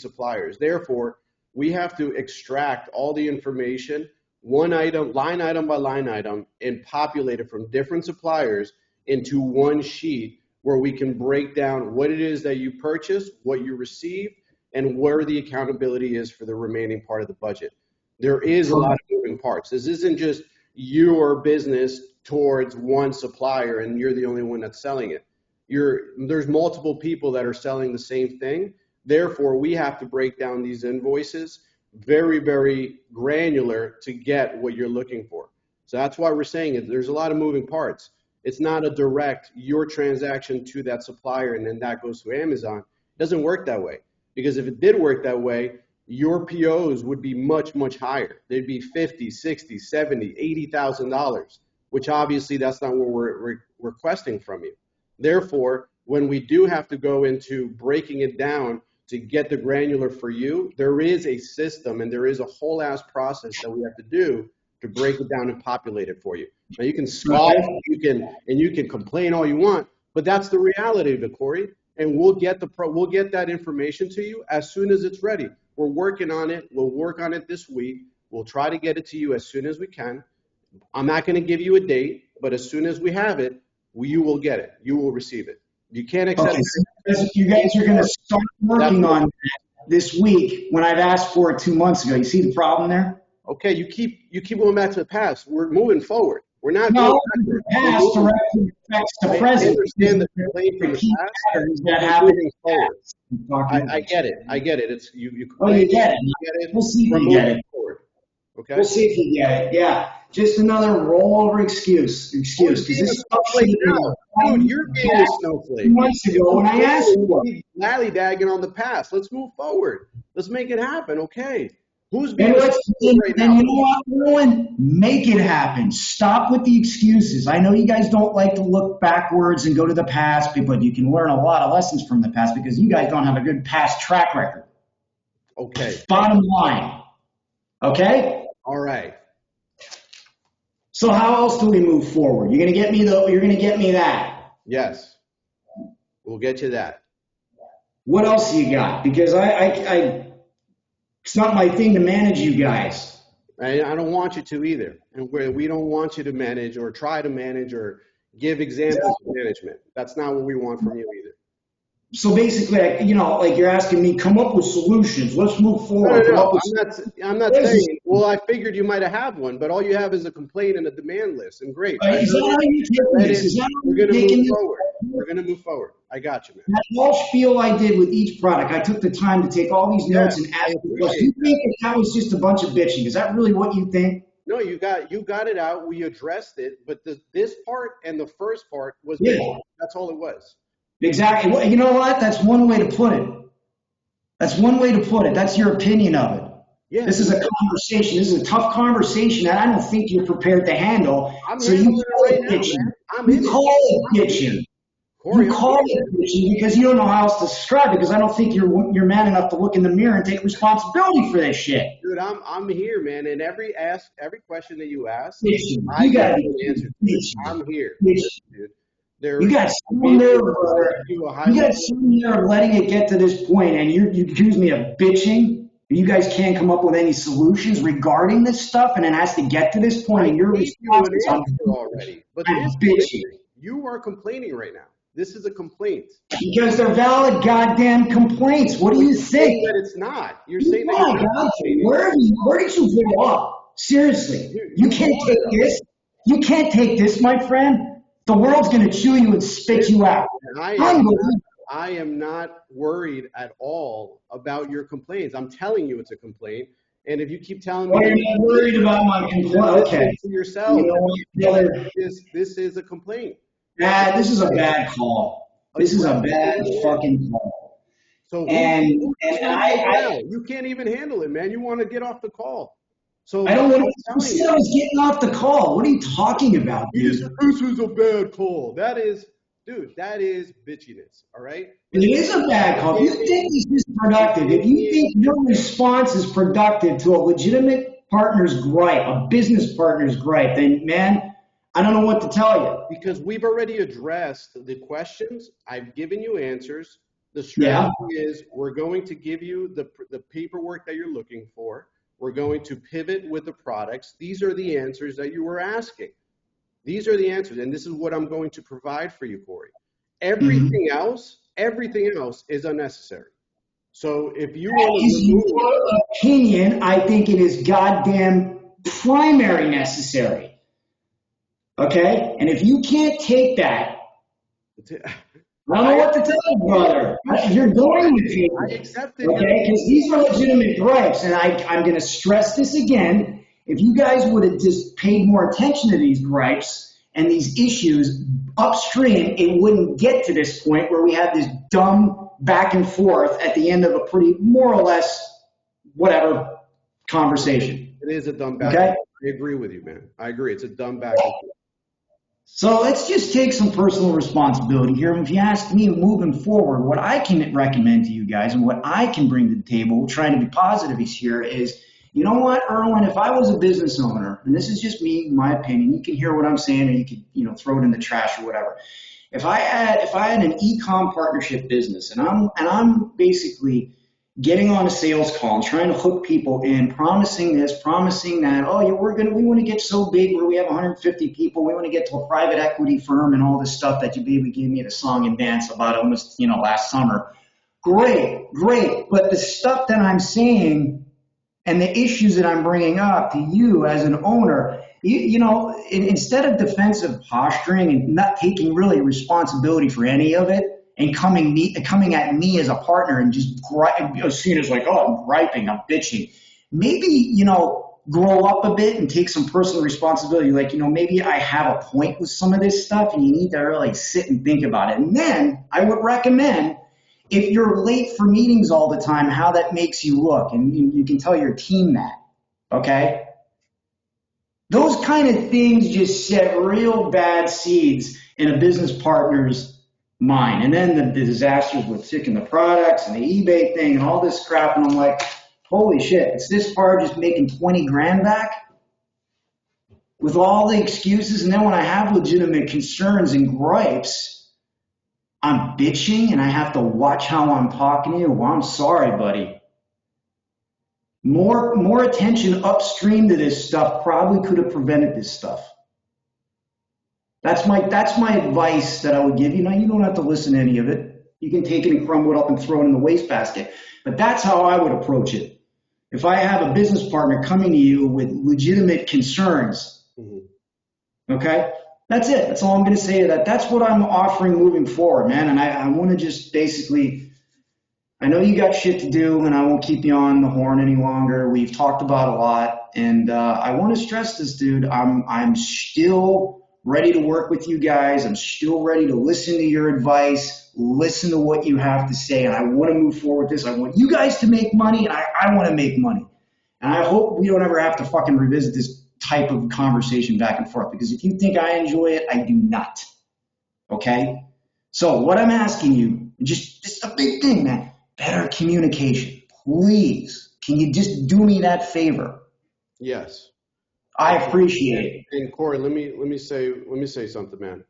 suppliers. Therefore, we have to extract all the information, one item, line item by line item, and populate it from different suppliers into one sheet where we can break down what it is that you purchased, what you received, and where the accountability is for the remaining part of the budget. There is a lot of moving parts. This isn't just your business towards one supplier and you're the only one that's selling it. There's multiple people that are selling the same thing. Therefore, we have to break down these invoices very, very granular to get what you're looking for. So that's why we're saying it. There's a lot of moving parts. It's not a direct your transaction to that supplier and then that goes to Amazon. It doesn't work that way. Because if it did work that way, your POs would be much, much higher. They'd be $50,000, $60,000, $70,000, $80,000, which obviously that's not what we're requesting from you. Therefore, when we do have to go into breaking it down to get the granular for you, there is a system and there is a whole ass process that we have to do to break it down and populate it for you. Now you can scoff, you can complain all you want, but that's the reality of it, Corey. And we'll get that information to you as soon as it's ready. We're working on it. We'll work on it this week. We'll try to get it to you as soon as we can. I'm not going to give you a date, but as soon as we have it, you will get it. You will receive it. You can't accept it. So you guys are going to start working on that this week when I've asked for it 2 months ago. You see the problem there? Okay, you keep going back to the past. We're moving forward. We're not No, going the past directly affects the present. I understand the complaint from the past. That happened I get it. I get it. It's you Oh, you get it. you get it. We'll see if We're you get moving it. forward. Okay. We'll see if you get it. Yeah, just another rollover excuse. Because this stuff should have been Dude, you're being a snowflake. 2 months ago when I asked for it. Lally-dagging on the past. Let's move forward. Let's make it happen. Okay. Who's And being a let's snowflake right and now? you know what, Irwin? Make it happen. Stop with the excuses. I know you guys don't like to look backwards and go to the past, but you can learn a lot of lessons from the past because you guys don't have a good past track record. Okay. Bottom line. Okay? All right. So how else do we move forward? You're gonna get me that. Yes. We'll get you that. What else you got? Because I it's not my thing to manage you guys. I don't want you to either. And we don't want you to manage or try to manage or give examples of management. That's not what we want from you either. So basically, like you're asking me, come up with solutions. Let's move forward. No. I'm not saying, well, I figured you might have one, but all you have is a complaint and a demand list. And great. Is that how you take this? Is that how We're you're going to taking move this? forward. We're going to move forward. I got you, man. That whole spiel I did with each product, I took the time to take all these notes and ask the question. You think that was just a bunch of bitching? Is that really what you think? No, you got it out. We addressed it, but this part and the first part was that's all it was. Exactly. Well, you know what? That's one way to put it. That's one way to put it. That's your opinion of it. Yeah. This is a conversation. This is a tough conversation that I don't think you're prepared to handle. So you call it bitching. You call it bitching. You call it bitching because you don't know how else to describe it because I don't think you're man enough to look in the mirror and take responsibility for this shit. Dude, I'm here, man. And every question that you ask, I got an answer. I'm here. Dude. You got some nerve of letting it get to this point, and you accuse me of bitching. You guys can't come up with any solutions regarding this stuff, and it has to get to this point, and you're responsible already. But bitching. You are complaining right now. This is a complaint. Because they're valid goddamn complaints. What do you think? That it's not. You're saying that where did you grow up? Seriously. You can't take this. You can't take this, my friend. The world's going to chew you and spit you out. I am not worried at all about your complaints. I'm telling you it's a complaint. And if you keep telling me you're not worried about my complaint, okay. To yourself, this is a complaint. This is a bad call. This is a bad fucking call. So you can't even handle it, man. You want to get off the call. So I don't want I'm to. You telling said you, I was getting off the call. What are you talking about, this, dude? this was a bad call. That is, dude, that is bitchiness. All right. It Listen, is a bad call. If you you gave think me, this is you productive, if gave you me think your response is productive to a legitimate partner's gripe, a business partner's gripe, then man, I don't know what to tell you. because we've already addressed the questions. I've given you answers. The Yeah. strategy is we're going to give you the paperwork that you're looking for. We're going to pivot with the products. These are the answers that you were asking. These are the answers, and this is what I'm going to provide for you, Corey. Mhm. Everything else is unnecessary. So if you want to Is remove, your opinion? I think it is goddamn primary necessary. Okay? And if you can't take that, I don't know I what to tell you, brother. you You're sure going with me. I accepted your Okay? Because these are legitimate gripes. And I'm going to stress this again. If you guys would have just paid more attention to these gripes and these issues upstream, it wouldn't get to this point where we have this dumb back and forth at the end of a pretty, more or less, whatever conversation. It is a dumb back and Okay? forth. I agree with you, man. I agree. It's a dumb back and forth. So let's just take some personal responsibility here. If you ask me moving forward, what I can recommend to you guys and what I can bring to the table, trying to be positive here, is you know what, Irwin, if I was a business owner, and this is just me, my opinion, you can hear what I'm saying or you could, throw it in the trash or whatever. If I had an Ecomm partnership business and I'm basically getting on a sales call and trying to hook people in, promising this, promising that, oh yeah, we want to get so big where we have 150 people, we want to get to a private equity firm and all this stuff that you baby gave me the song and dance about almost, last summer. Great, great. But the stuff that I'm saying and the issues that I'm bringing up to you as an owner, instead of defensive posturing and not taking really responsibility for any of it and coming at me as a partner and just seen as like, oh, I'm griping, I'm bitching, maybe, grow up a bit and take some personal responsibility. Like, maybe I have a point with some of this stuff and you need to really sit and think about it. And then I would recommend, if you're late for meetings all the time, how that makes you look. And you can tell your team that, okay? Those kind of things just set real bad seeds in a business partner's mind. And then the disasters with taking the products and the eBay thing and all this crap. And I'm like, holy shit, it's this far just making 20 grand back with all the excuses. And then when I have legitimate concerns and gripes, I'm bitching and I have to watch how I'm talking to you. Well, I'm sorry, buddy. More attention upstream to this stuff probably could have prevented this stuff. That's my advice that I would give you. Now, you don't have to listen to any of it. You can take it and crumble it up and throw it in the wastebasket. But that's how I would approach it. If I have a business partner coming to you with legitimate concerns, okay? That's it. That's all I'm going to say to that. That's what I'm offering moving forward, man. And I want to just basically, I know you got shit to do and I won't keep you on the horn any longer. We've talked about a lot. And I want to stress this, dude. I'm still ready to work with you guys. I'm still ready to listen to your advice, listen to what you have to say. And I want to move forward with this. I want you guys to make money and I want to make money. And I hope we don't ever have to fucking revisit this type of conversation back and forth, because if you think I enjoy it, I do not. Okay? So what I'm asking you, just a big thing, man, better communication. Please. Can you just do me that favor? Yes. I appreciate it. And Corey, let me say something, man.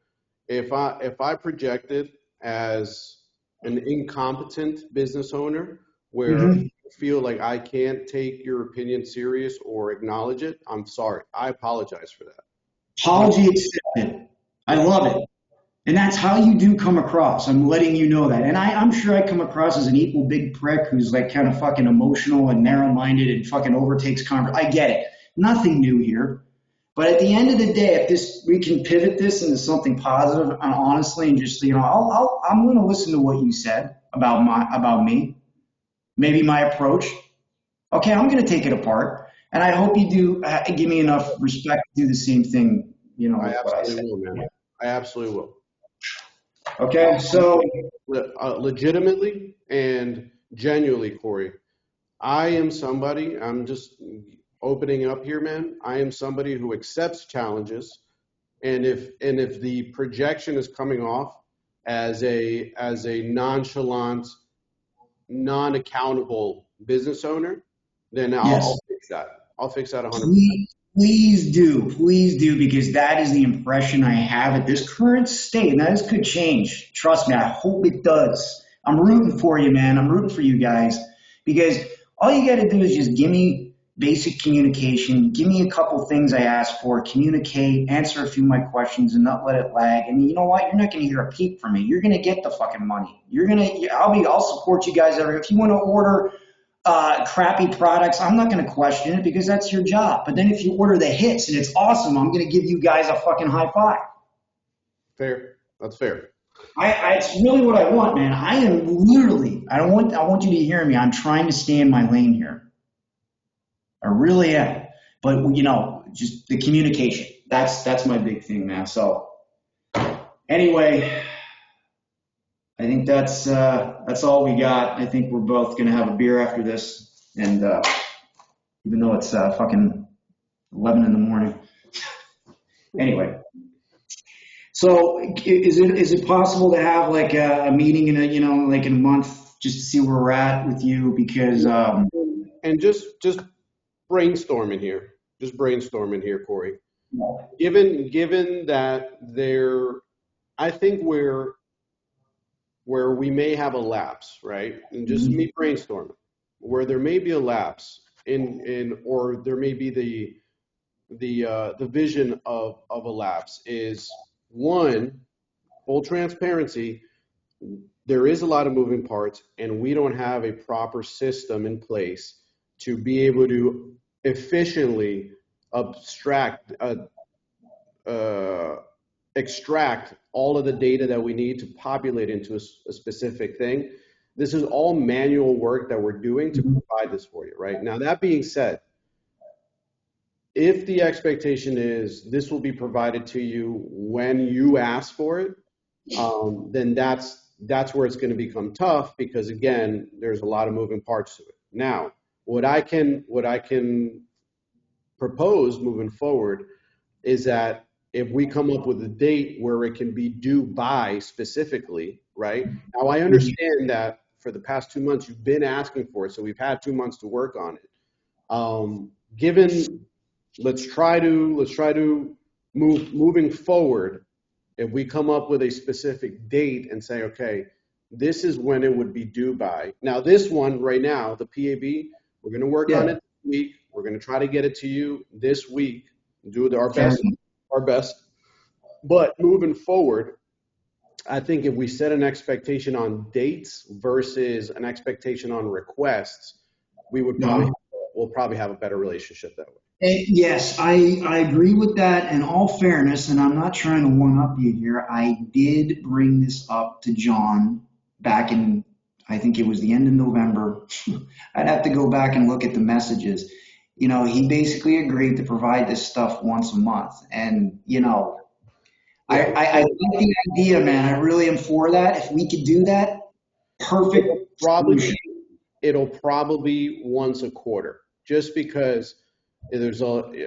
If I projected as an incompetent business owner where Mm-hmm. I feel like I can't take your opinion serious or acknowledge it, I'm sorry. I apologize for that. Apology accepted. I love it. And that's how you do come across. I'm letting you know that. And I'm sure I come across as an equal big prick who's like kind of fucking emotional and narrow-minded and fucking overtakes conversation. I get it. Nothing new here. But at the end of the day, if we can pivot this into something positive and honestly, and just, I'm going to listen to what you said about me, maybe my approach. Okay, I'm going to take it apart. And I hope you do give me enough respect to do the same thing, I with what I said. absolutely will, man. I absolutely will. Okay, so Legitimately and genuinely, Corey, I am somebody, I'm just opening up here, man, I am somebody who accepts challenges. And if the projection is coming off as a nonchalant, non-accountable business owner, then Yes. I'll fix that. I'll fix that 100%. Please do, because that is the impression I have at this current state. And this could change. Trust me, I hope it does. I'm rooting for you, man. I'm rooting for you guys, because all you got to do is just give me basic communication. Give me a couple things I asked for, communicate, answer a few of my questions, and not let it lag. And you know what? You're not going to hear a peep from me. You're going to get the fucking money. I'll support you guys if you want to order crappy products, I'm not going to question it, because that's your job. But then if you order the hits and it's awesome, I'm going to give you guys a fucking high five. Fair. That's fair. It's really what I want, man. I am literally, I want you to hear me. I'm trying to stay in my lane here. I really am. But, just the communication. That's my big thing, man. So anyway, I think that's all we got. I think we're both going to have a beer after this. And even though it's fucking 11 in the morning. Anyway. So is it possible to have like a meeting in in a month, just to see where we're at with you? Because and just brainstorming here. Just brainstorming here, Corey. Given that I think where we may have a lapse, right? And just me brainstorming, where there may be a lapse or there may be the vision of a lapse is, one, full transparency. There is a lot of moving parts, and we don't have a proper system in place to be able to efficiently extract all of the data that we need to populate into a specific thing. This is all manual work that we're doing to provide this for you, right? Now, that being said, if the expectation is this will be provided to you when you ask for it, then that's where it's going to become tough, because again, there's a lot of moving parts to it. Now, what I can propose moving forward is that if we come up with a date where it can be due by specifically, right? Now, I understand that for the past 2 months you've been asking for it, so we've had 2 months to work on it. Let's try to moving forward. If we come up with a specific date and say, okay, this is when it would be due by. Now, this one right now, the PAB, we're going to work on it this week. We're going to try to get it to you this week. Do our best. But moving forward, I think if we set an expectation on dates versus an expectation on requests, we'll probably have a better relationship that way. Yes, I agree with that. In all fairness, and I'm not trying to one up you here, I did bring this up to John back in, I think it was the end of November. I'd have to go back and look at the messages. He basically agreed to provide this stuff once a month. And, I like the idea, man. I really am for that. If we could do that, perfect. It'll probably be once a quarter, just because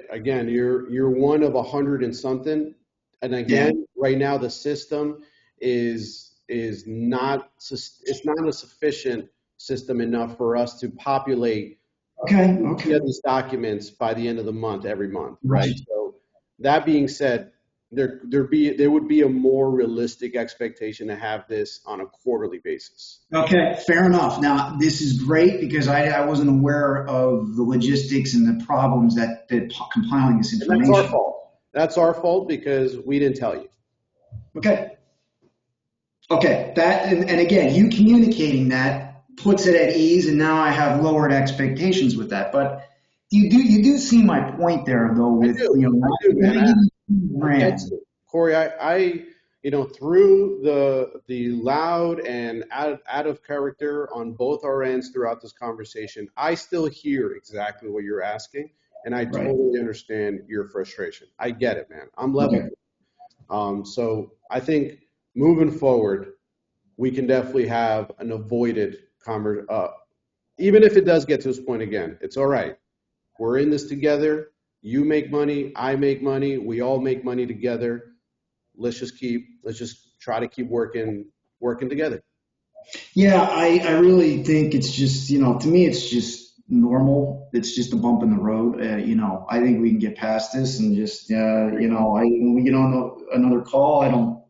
again, you're one of 100 and something. And again, right now the system is not a sufficient system enough for us to populate these documents by the end of the month every month, right? So that being said, there would be a more realistic expectation to have this on a quarterly basis. Okay, fair enough. Now, this is great, because I wasn't aware of the logistics and the problems that compiling this information. And that's our fault. That's our fault, because we didn't tell you. Okay. That and again, you communicating that puts it at ease, and now I have lowered expectations with that. But you do see my point there, though. With I do, man. Corey, I through the loud and out of character on both our ends throughout this conversation, I still hear exactly what you're asking, and I totally understand your frustration. I get it, man. I'm level. So I think moving forward, we can definitely have an avoided even if it does get to this point again, it's all right. We're in this together. You make money, I make money, we all make money together. Let's just try to keep working together. Yeah, I really think it's just, to me, it's just normal. It's just a bump in the road. I think we can get past this and just, when we get on another call, I don't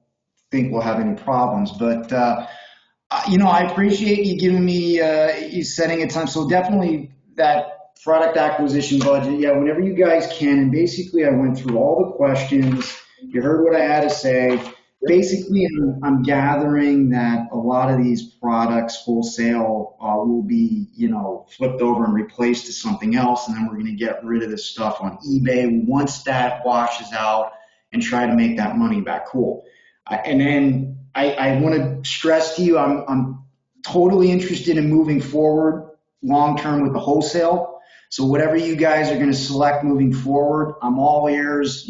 think we'll have any problems. But, I appreciate you giving me, you setting a time. So definitely that product acquisition budget. Yeah, whenever you guys can. And basically, I went through all the questions. You heard what I had to say. Basically, I'm gathering that a lot of these products wholesale will be, flipped over and replaced to something else, and then we're going to get rid of this stuff on eBay once that washes out and try to make that money back. Cool. And then I want to stress to you, I'm totally interested in moving forward long term with the wholesale. So whatever you guys are going to select moving forward, I'm all ears.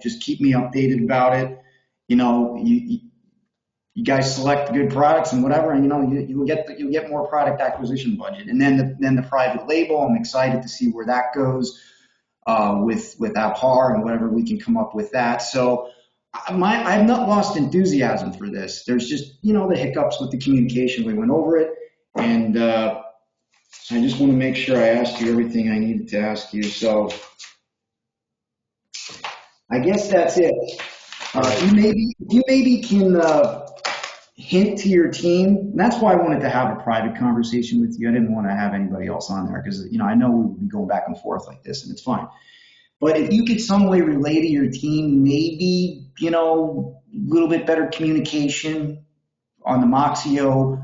Just keep me updated about it. You guys select good products and whatever, and you'll get more product acquisition budget, and then the private label. I'm excited to see where that goes with Apar and whatever we can come up with that. So I've not lost enthusiasm for this. There's just the hiccups with the communication. We went over it, and I just want to make sure I asked you everything I needed to ask you. So I guess that's it. You maybe can hint to your team. And that's why I wanted to have a private conversation with you. I didn't want to have anybody else on there because I know we would be going back and forth like this, and it's fine. But if you could some way relay to your team, maybe a little bit better communication on the Moxio,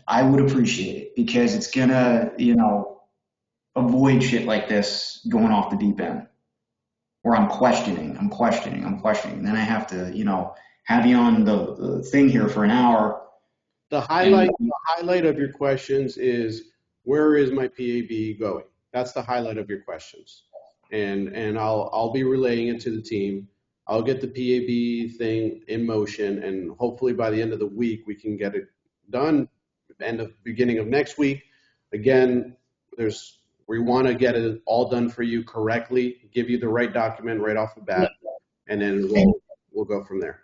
I would appreciate it because it's gonna avoid shit like this going off the deep end. Or I'm questioning. And then I have to, have you on the thing here for an hour. The highlight of your questions is, where is my PAB going? That's the highlight of your questions. And I'll be relaying it to the team. I'll get the PAB thing in motion, and hopefully by the end of the week, we can get it done. Beginning of next week. Again, we want to get it all done for you correctly, give you the right document right off the bat, and then we'll go from there.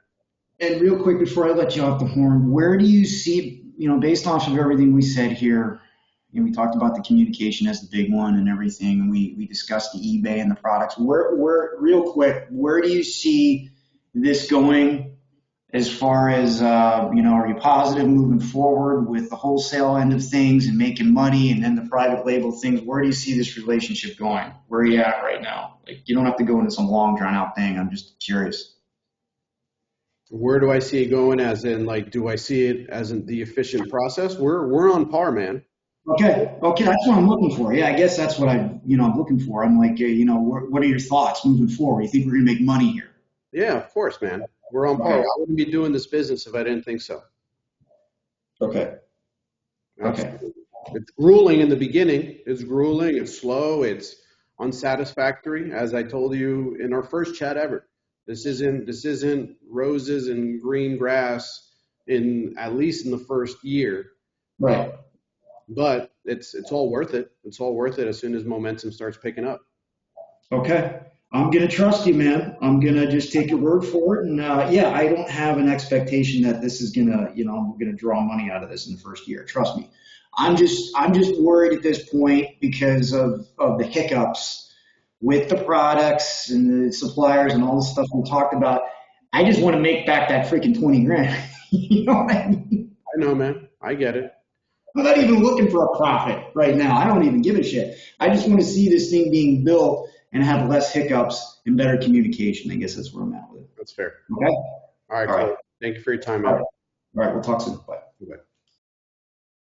And real quick, before I let you off the horn, where do you see, based off of everything we said here, we talked about the communication as the big one and everything, and we discussed the eBay and the products. Real quick, where do you see this going as far as, are you positive moving forward with the wholesale end of things and making money, and then the private label things? Where do you see this relationship going? Where are you at right now? You don't have to go into some long drawn out thing. I'm just curious. Where do I see it going? As in, do I see it as in the efficient process? We're on par, man. Okay, that's what I'm looking for. Yeah, I guess that's what I'm looking for. I'm like, what are your thoughts moving forward? You think we're gonna make money here? Yeah, of course, man. We're on par. I wouldn't be doing this business if I didn't think so. Okay. It's grueling in the beginning. It's grueling. It's slow. It's unsatisfactory. As I told you in our first chat ever, this isn't roses and green grass at least in the first year. Right. But it's all worth it. It's all worth it as soon as momentum starts picking up. Okay. I'm going to trust you, man. I'm going to just take your word for it. And I don't have an expectation that this is going to, I'm going to draw money out of this in the first year. Trust me. I'm just worried at this point because of the hiccups with the products and the suppliers and all the stuff we talked about. I just want to make back that freaking 20 grand. You know what I mean? I know, man. I get it. I'm not even looking for a profit right now. I don't even give a shit. I just want to see this thing being built and have less hiccups and better communication. I guess that's where I'm at with it. That's fair. Okay? All right. Cool. Thank you for your time, man. All right. We'll talk soon. Bye. Bye.